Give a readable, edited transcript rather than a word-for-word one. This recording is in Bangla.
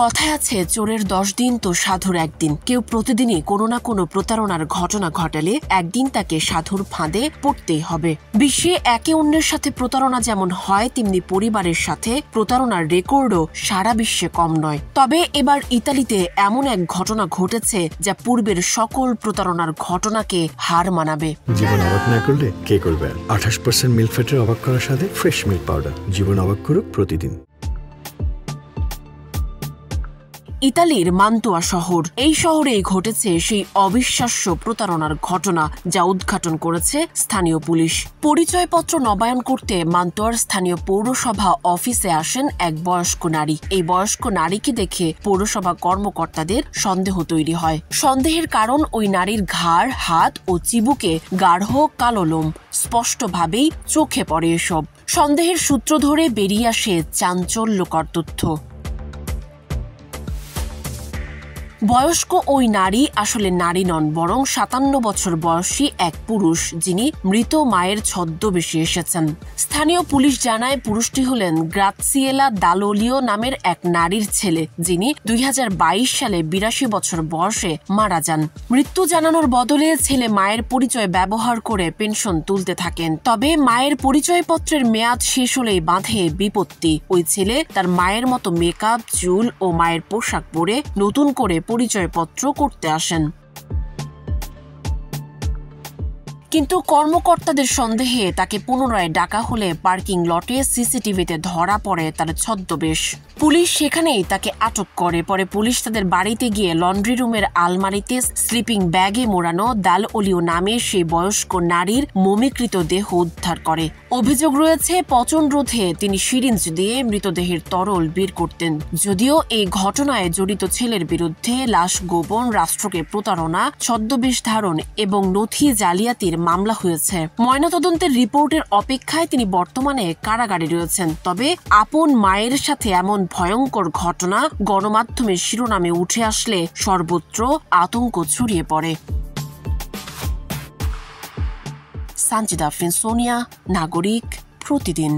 কথায় আছে চোরের 10 দিন তো সাধুর একদিন। কেউ প্রতিদিনই কোনো না কোনো প্রতারণার ঘটনা ঘটালে একদিন তাকে সাধুর ফাঁদে পড়তেই হবে। বিশ্বে একে অন্যের সাথে প্রতারণা যেমন হয়, তেমনি পরিবারের সাথে প্রতারণার রেকর্ডও সারা বিশ্বে কম নয়। তবে এবার ইতালিতে এমন এক ঘটনা ঘটেছে যা পূর্বের সকল প্রতারণার ঘটনাকে হার মানাবে। জীবন অবাক না করলে কে করবে? 28% মিল্ক ফ্যাটের অবাক করার সাথে ফ্রেশ মিল্ক পাউডার। জীবন অবাক করুক প্রতিদিন। ইতালির মান্তুয়া শহর, এই শহরেই ঘটেছে সেই অবিশ্বাস্য প্রতারণার ঘটনা যা উদ্ঘাটন করেছে স্থানীয় পুলিশ। পরিচয়পত্র নবায়ন করতে মান্তুয়ার স্থানীয় পৌরসভা অফিসে আসেন এক বয়স্ক নারী। এই বয়স্ক নারীকে দেখে পৌরসভা কর্মকর্তাদের সন্দেহ তৈরি হয়। সন্দেহের কারণ ওই নারীর ঘাড়, হাত ও চিবুকে গাঢ় কালো লোম। স্পষ্টভাবেই চোখে পড়ে এসব। সন্দেহের সূত্র ধরে বেরিয়ে আসে চাঞ্চল্যকর তথ্য। বয়স্ক ওই নারী আসলে নারী নন, বরং 57 বছর বয়সী এক পুরুষ, যিনি মৃত মায়ের ছদ্মবেশে এসেছেন। স্থানীয় পুলিশ জানায় পুরুষটি হলেন গ্রাৎসিয়েলা দালোলিও নামের এক নারীর ছেলে, যিনি 2022 সালে 82 বছর বয়সে মারা যান। মৃত্যু জানানোর বদলে ছেলে মায়ের পরিচয় ব্যবহার করে পেনশন তুলতে থাকেন। তবে মায়ের পরিচয়পত্রের মেয়াদ শেষ হলেই বাঁধে বিপত্তি। ওই ছেলে তার মায়ের মতো মেকআপ, চুল ও মায়ের পোশাক পরে নতুন করে পরিচয়পত্র করতে আসেন। কিন্তু কর্মকর্তাদের সন্দেহে তাকে পুনরায় ডাকা হলে পার্কিং লটে সিসিটিভিতে ধরা পড়ে তার ছদ্মবেশ। পুলিশ সেখানেই তাকে আটক করে। পরে পুলিশ তাদের বাড়িতে গিয়ে লন্ড্রি রুমের আলমারিতে স্লিপিং ব্যাগে মোড়ানো দালওলিও নামে সেই বয়স্ক নারীর মমিকৃত দেহ উদ্ধার করে। অভিযোগ রয়েছে পচন রোধে তিনি সিরিঞ্জ দিয়ে মৃতদেহের তরল বের করতেন। যদিও এই ঘটনায় জড়িত ছেলের বিরুদ্ধে লাশ গোপন, রাষ্ট্রকে প্রতারণা, ছদ্মবেশ ধারণ এবং নথি জালিয়াতির মামলা হয়েছে। ময়নাতদন্তের রিপোর্টের অপেক্ষায় তিনি বর্তমানে কারাগারে রয়েছেন। তবে আপন মায়ের সাথে এমন ভয়ঙ্কর ঘটনা গণমাধ্যমের শিরোনামে উঠে আসলে সর্বত্র আতঙ্ক ছড়িয়ে পড়ে। সানজিদা আফরিন, সোনিয়া, নাগরিক, প্রতিদিন।